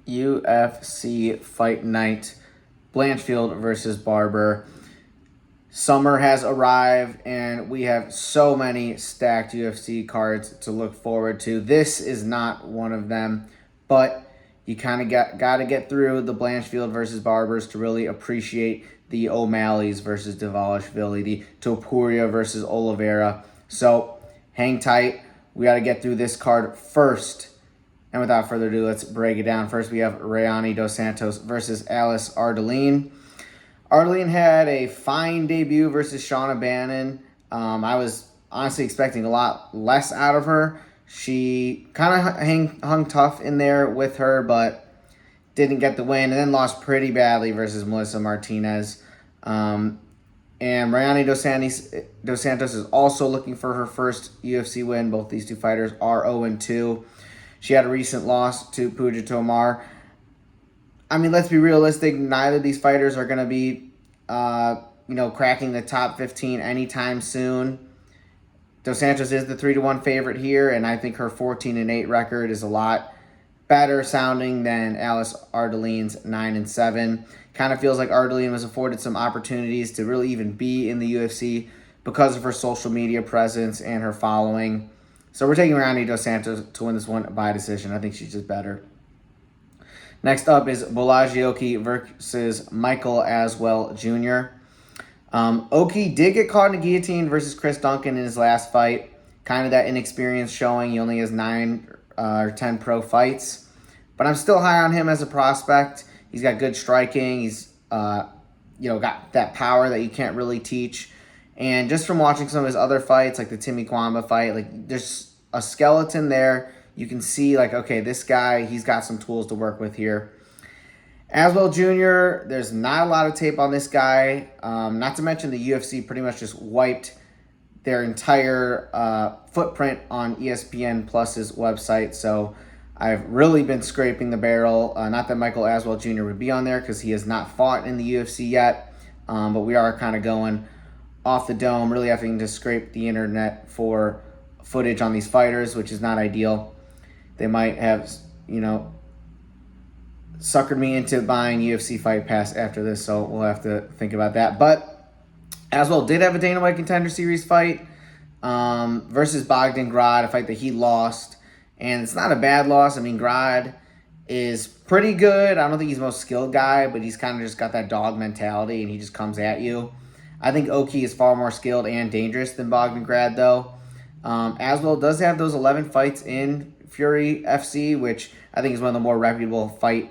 UFC Fight Night, Blanchfield versus Barber. Summer has arrived, and we have so many stacked UFC cards to look forward to. This is not one of them, but you kind of got to get through the Blanchfield versus Barbers to really appreciate the O'Malley's versus Dvalishvili, the Topuria versus Oliveira. So hang tight. We got to get through this card first. And without further ado, let's break it down. First, we have Rayanne dos Santos versus Alice Ardelean. Ardelean had a fine debut versus Shauna Bannon. I was honestly expecting a lot less out of her. She kind of hung tough in there with her, but didn't get the win, and then lost pretty badly versus Melissa Martinez. And Rayanne dos Santos is also looking for her first UFC win. Both these two fighters are 0-2. She had a recent loss to Puja Tomar. I mean, let's be realistic. Neither of these fighters are going to be, cracking the top 15 anytime soon. Dos Santos is the 3-1 favorite here, and I think her 14-8 record is a lot better sounding than Alice Ardelean's 9-7. Kind of feels like Ardelean was afforded some opportunities to really even be in the UFC because of her social media presence and her following. So we're taking Rayanne dos Santos to win this one by decision. I think she's just better. Next up is Bolaji versus Michael Aswell Jr. Oki did get caught in a guillotine versus Chris Duncan in his last fight. Kind of that inexperience showing. He only has 9 or 10 pro fights. But I'm still high on him as a prospect. He's got good striking. He's got that power that you can't really teach. And just from watching some of his other fights, like the Timmy Kwamba fight, like there's a skeleton there. You can see, like, okay, this guy, he's got some tools to work with here. Aswell Jr., there's not a lot of tape on this guy. Not to mention the UFC pretty much just wiped their entire footprint on ESPN Plus's website. So I've really been scraping the barrel. Not that Michael Aswell Jr. would be on there because he has not fought in the UFC yet. But we are kind of going off the dome, really having to scrape the internet for footage on these fighters, which is not ideal. They might have, suckered me into buying UFC Fight Pass after this, so we'll have to think about that. But Aswell did have a Dana White Contender Series fight versus Bogdan Grad, a fight that he lost. And it's not a bad loss. I mean, Grad is pretty good. I don't think he's the most skilled guy, but he's kind of just got that dog mentality, and he just comes at you. I think Oki is far more skilled and dangerous than Bogdan Grad, though. Aswell does have those 11 fights in Fury FC, which I think is one of the more reputable fight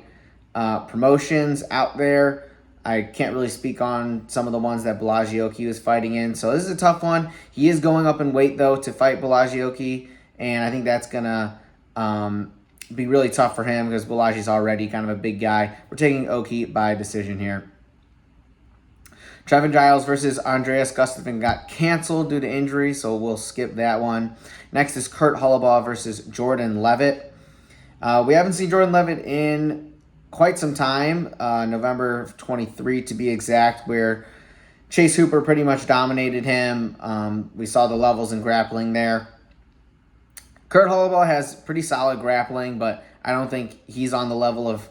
promotions out there. I can't really speak on some of the ones that Bolaji was fighting in, so this is a tough one. He is going up in weight, though, to fight Bolaji, and I think that's going to be really tough for him because Bolaji's already kind of a big guy. We're taking Oki by decision here. Trevin Giles versus Andreas Gustafsson got canceled due to injury, so we'll skip that one. Next is Kurt Holobaugh versus Jordan Leavitt. We haven't seen Jordan Leavitt in quite some time, November 23 to be exact, where Chase Hooper pretty much dominated him. We saw the levels in grappling there. Kurt Holobaugh has pretty solid grappling, but I don't think he's on the level of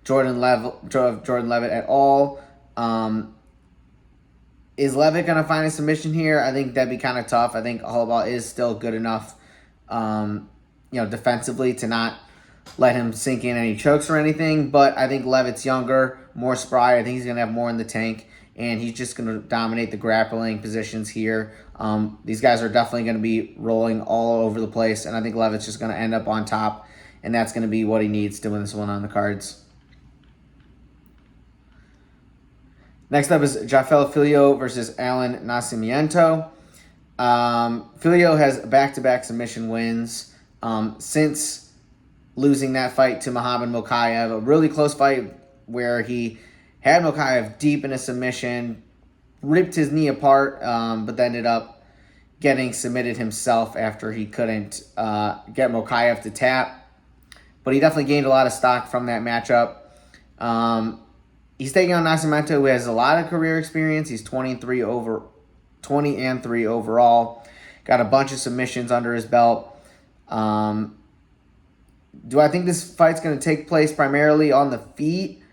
Jordan Leavitt at all. Is Leavitt going to find a submission here? I think that'd be kind of tough. I think Holobaugh is still good enough, defensively to not let him sink in any chokes or anything. But I think Leavitt's younger, more spry. I think he's going to have more in the tank, and he's just going to dominate the grappling positions here. These guys are definitely going to be rolling all over the place, and I think Leavitt's just going to end up on top, and that's going to be what he needs to win this one on the cards. Next up is Jafel Filho versus Allan Nascimento. Filho has back-to-back submission wins since losing that fight to Muhammad Mokaev. A really close fight where he had Mokaev deep in a submission, ripped his knee apart, but then ended up getting submitted himself after he couldn't get Mokaev to tap. But he definitely gained a lot of stock from that matchup. He's taking on Nascimento, who has a lot of career experience. He's 20-3 overall. Got a bunch of submissions under his belt. Do I think this fight's going to take place primarily on the feet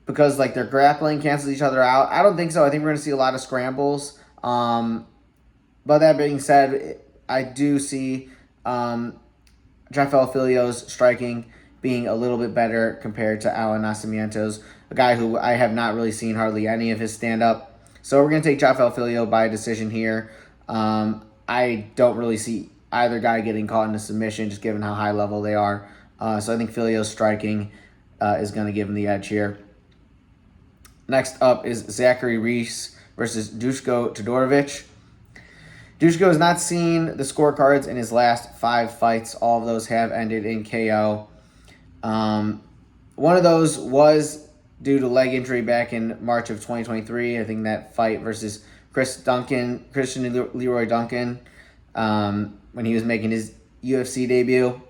because like their grappling cancels each other out? I don't think so. I think we're going to see a lot of scrambles. But that being said, I do see Jafel Filho's striking being a little bit better compared to Allan Nascimento's, a guy who I have not really seen hardly any of his stand-up. So we're going to take Jafel Filho by decision here. I don't really see either guy getting caught in a submission, just given how high level they are. So I think Filho's striking is going to give him the edge here. Next up is Zachary Reese versus Duško Todorović. Duško has not seen the scorecards in his last 5 fights. All of those have ended in KO. One of those was due to leg injury back in March of 2023. I think that fight versus Christian Leroy Duncan, when he was making his UFC debut.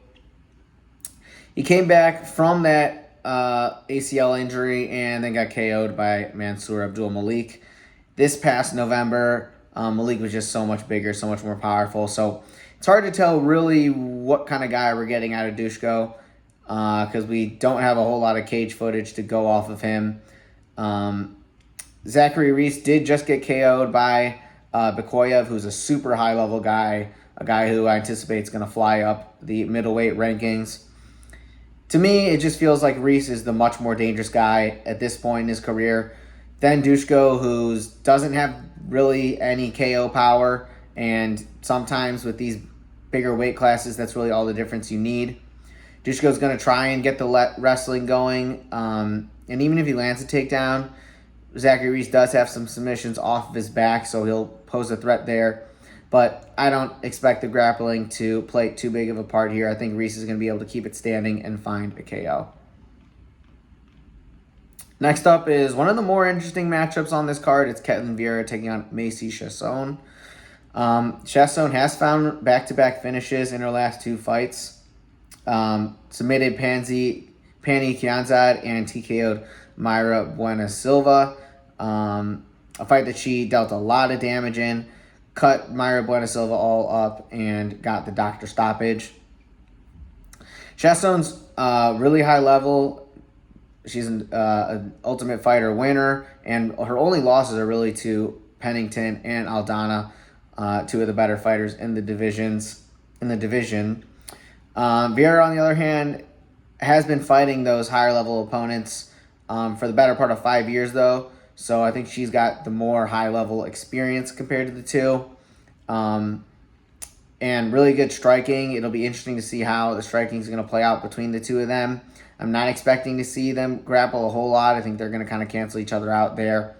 He came back from that ACL injury and then got KO'd by Mansour Abdul Malik. This past November, Malik was just so much bigger, so much more powerful. So it's hard to tell really what kind of guy we're getting out of Duško because we don't have a whole lot of cage footage to go off of him. Zachary Reese did just get KO'd by Bekoyev, who's a super high-level guy, a guy who I anticipate is going to fly up the middleweight rankings. To me, it just feels like Reese is the much more dangerous guy at this point in his career than Duško, who doesn't have really any KO power, and sometimes with these bigger weight classes, that's really all the difference you need. Duško's going to try and get the wrestling going, and even if he lands a takedown, Zachary Reese does have some submissions off of his back, so he'll pose a threat there. But I don't expect the grappling to play too big of a part here. I think Reese is going to be able to keep it standing and find a KO. Next up is one of the more interesting matchups on this card. It's Ketlen Vieira taking on Maycee Chiasson. Chiasson has found back-to-back finishes in her last 2 fights. Submitted Pani Kianzad and TKO'd Mayra Buena Silva. A fight that she dealt a lot of damage in. Cut Mayra Buena Silva all up and got the doctor stoppage. Chiasson's really high level. She's an Ultimate Fighter winner, and her only losses are really to Pennington and Aldana, 2 of the better fighters in the division. Vieira, on the other hand, has been fighting those higher level opponents for the better part of 5 years, though. So I think she's got the more high-level experience compared to the 2. And really good striking. It'll be interesting to see how the striking is going to play out between the 2 of them. I'm not expecting to see them grapple a whole lot. I think they're going to kind of cancel each other out there.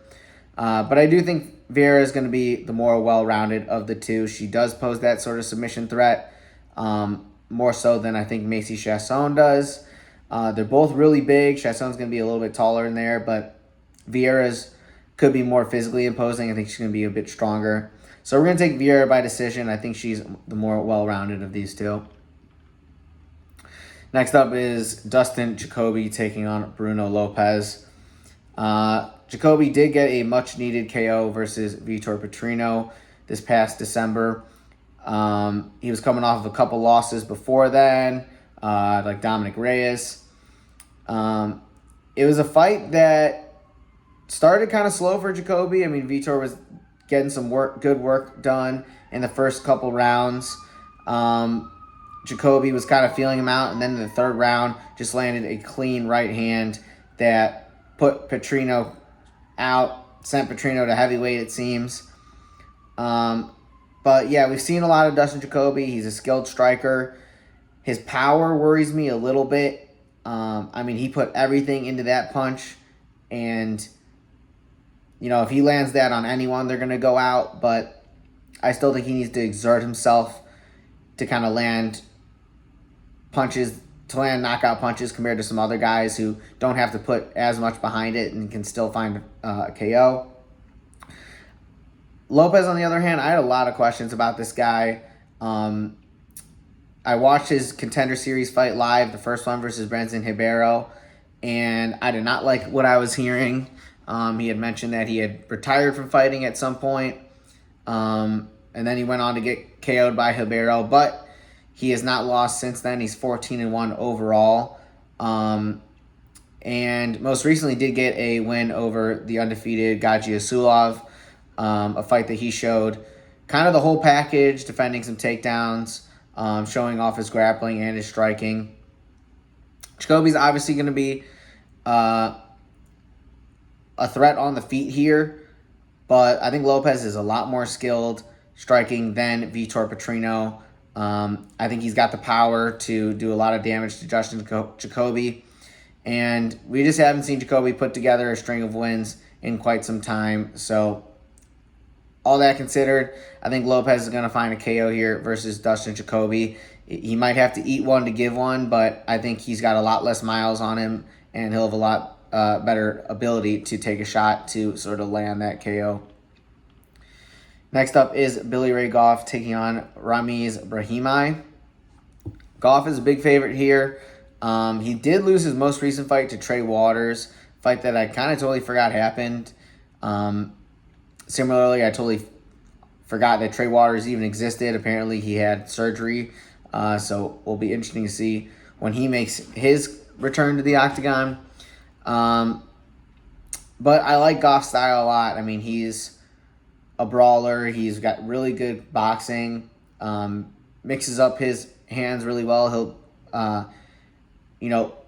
But I do think Vieira is going to be the more well-rounded of the 2. She does pose that sort of submission threat, more so than I think Maycee Chiasson does. They're both really big. Chiasson's going to be a little bit taller in there, but Vieira's could be more physically imposing. I think she's going to be a bit stronger. So we're going to take Vieira by decision. I think she's the more well-rounded of these 2. Next up is Dustin Jacoby taking on Bruno Lopes. Jacoby did get a much-needed KO versus Vitor Petrino this past December. He was coming off of a couple losses before then, like Dominic Reyes. It was a fight that started kind of slow for Jacoby. I mean, Vitor was getting some good work done in the first couple rounds. Jacoby was kind of feeling him out, and then in the 3rd round, just landed a clean right hand that put Petrino out, sent Petrino to heavyweight, it seems. But yeah, we've seen a lot of Dustin Jacoby. He's a skilled striker. His power worries me a little bit. I mean, he put everything into that punch, and if he lands that on anyone, they're going to go out. But I still think he needs to exert himself to kind of land knockout punches compared to some other guys who don't have to put as much behind it and can still find a KO. Lopes, on the other hand, I had a lot of questions about this guy. I watched his Contender Series fight live, the first one versus Brandon Ribeiro, and I did not like what I was hearing. He had mentioned that he had retired from fighting at some point, and then he went on to get KO'd by Ribeiro. But He has not lost since then. He's 14-1 overall. And most recently did get a win over the undefeated Gaji, a fight that he showed kind of the whole package, defending some takedowns, showing off his grappling and his striking. Jacoby's obviously going to be a threat on the feet here, but I think Lopes is a lot more skilled striking than Vitor Petrino. I think he's got the power to do a lot of damage to Dustin Jacoby. And we just haven't seen Jacoby put together a string of wins in quite some time. So all that considered, I think Lopes is going to find a KO here versus Dustin Jacoby. He might have to eat one to give one, but I think he's got a lot less miles on him, and he'll have a lot better ability to take a shot to sort of land that KO. Next up is Billy Ray Goff taking on Ramiz Brahimaj. Goff is a big favorite here. He did lose his most recent fight to Trey Waters, fight that I kind of totally forgot happened. Similarly, I totally forgot that Trey Waters even existed. Apparently, he had surgery, so it'll be interesting to see when he makes his return to the octagon. But I like Goff's style a lot. I mean, he's a brawler. He's got really good boxing, mixes up his hands really well. He'll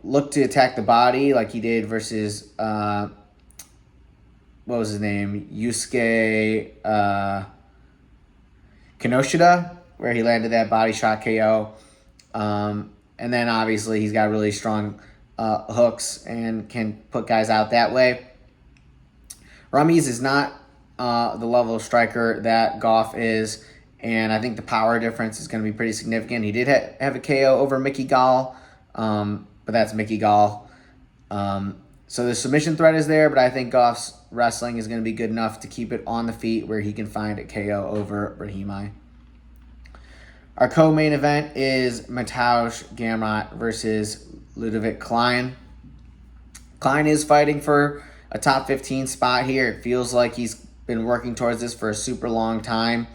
look to attack the body like he did versus, what was his name? Yusuke Kinoshita, where he landed that body shot KO. And then obviously he's got really strong hooks and can put guys out that way. Ramiz is not the level of striker that Goff is, and I think the power difference is going to be pretty significant. He did have a KO over Mickey Gall, but that's Mickey Gall. So the submission threat is there, but I think Goff's wrestling is going to be good enough to keep it on the feet where he can find a KO over Brahimaj. Our co-main event is Mateusz Gamrot versus Ludovit Klein. Klein is fighting for a top 15 spot here. It feels like he's been working towards this for a super long time.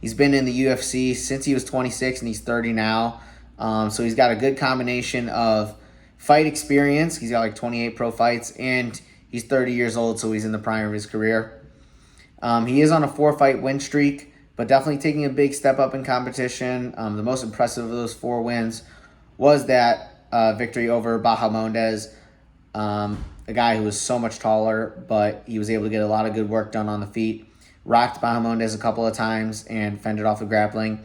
He's been in the UFC since he was 26 and he's 30 now. So he's got a good combination of fight experience. He's got like 28 pro fights, and he's 30 years old, so he's in the prime of his career. He is on a 4-fight win streak, but definitely taking a big step up in competition. The most impressive of those 4 wins was that victory over Bahamondes, a guy who was so much taller, but he was able to get a lot of good work done on the feet. Rocked Bahamondes a couple of times and fended off the grappling.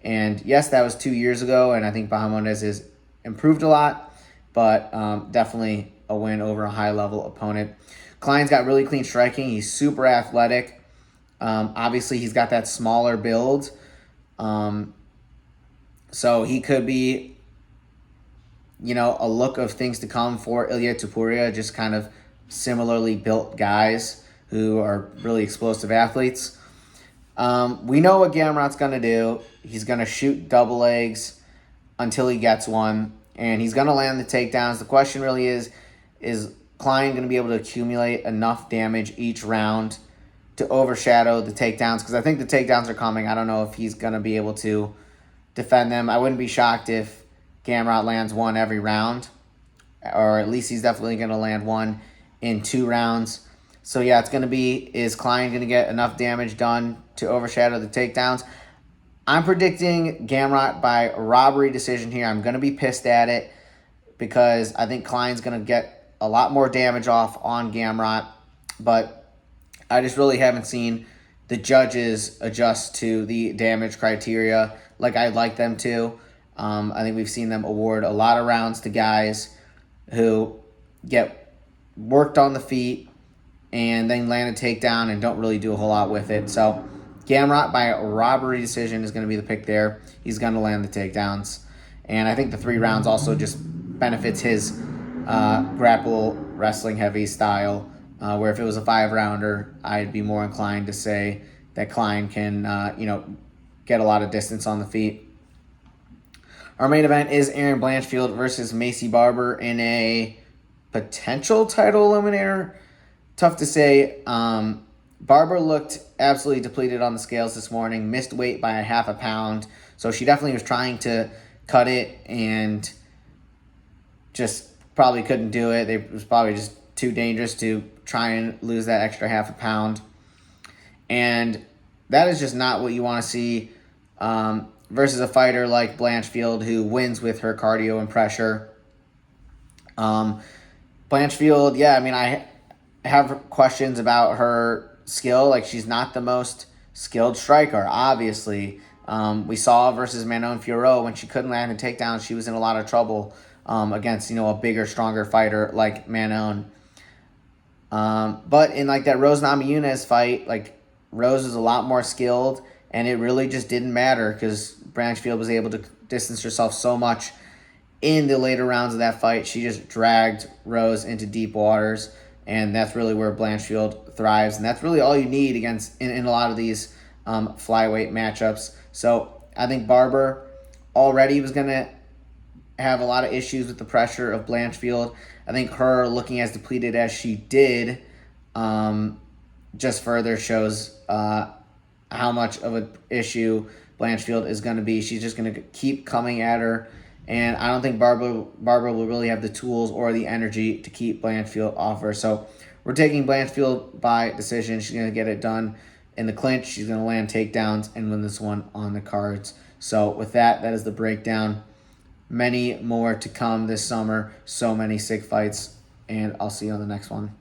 And yes, that was 2 years ago, and I think Bahamondes has improved a lot, but definitely a win over a high-level opponent. Klein's got really clean striking. He's super athletic. Obviously, he's got that smaller build. So he could be, a look of things to come for Ilia Topuria, just kind of similarly built guys who are really explosive athletes. We know what Gamrot's going to do. He's going to shoot double legs until he gets one, and he's going to land the takedowns. The question really is Klein going to be able to accumulate enough damage each round to overshadow the takedowns? Because I think the takedowns are coming. I don't know if he's going to be able to defend them. I wouldn't be shocked if Gamrot lands one every round, or at least he's definitely going to land one in 2 rounds. So yeah, it's going to be, is Klein going to get enough damage done to overshadow the takedowns? I'm predicting Gamrot by robbery decision here. I'm going to be pissed at it because I think Klein's going to get a lot more damage off on Gamrot, but I just really haven't seen the judges adjust to the damage criteria like I'd like them to. I think we've seen them award a lot of rounds to guys who get worked on the feet and then land a takedown and don't really do a whole lot with it. So Gamrot by a robbery decision is going to be the pick there. He's going to land the takedowns. And I think the 3 rounds also just benefits his grapple wrestling heavy style, where if it was a 5-rounder, I'd be more inclined to say that Klein can, get a lot of distance on the feet. Our main event is Erin Blanchfield versus Maycee Barber in a potential title eliminator. Tough to say. Barber looked absolutely depleted on the scales this morning, missed weight by a half a pound, So she definitely was trying to cut it and just probably couldn't do it. It was probably just too dangerous to try and lose that extra half a pound. And that is just not what you want to see versus a fighter like Blanchfield, who wins with her cardio and pressure. Blanchfield, yeah, I mean, I have questions about her skill. Like, she's not the most skilled striker, obviously. We saw versus Manon Fiorot when she couldn't land a takedown, she was in a lot of trouble against, a bigger, stronger fighter like Manon. But in like that Rose Namajunas fight, like Rose is a lot more skilled, and it really just didn't matter because Blanchfield was able to distance herself so much in the later rounds of that fight. She just dragged Rose into deep waters, and that's really where Blanchfield thrives, and that's really all you need against in a lot of these flyweight matchups. So I think Barber already was going to have a lot of issues with the pressure of Blanchfield. I think her looking as depleted as she did just further shows how much of an issue Blanchfield is going to be. She's just going to keep coming at her, and I don't think Barber will really have the tools or the energy to keep Blanchfield off her. So we're taking Blanchfield by decision. She's going to get it done in the clinch. She's going to land takedowns and win this one on the cards. So with that is the breakdown. Many more to come this summer. So many sick fights, and I'll see you on the next one.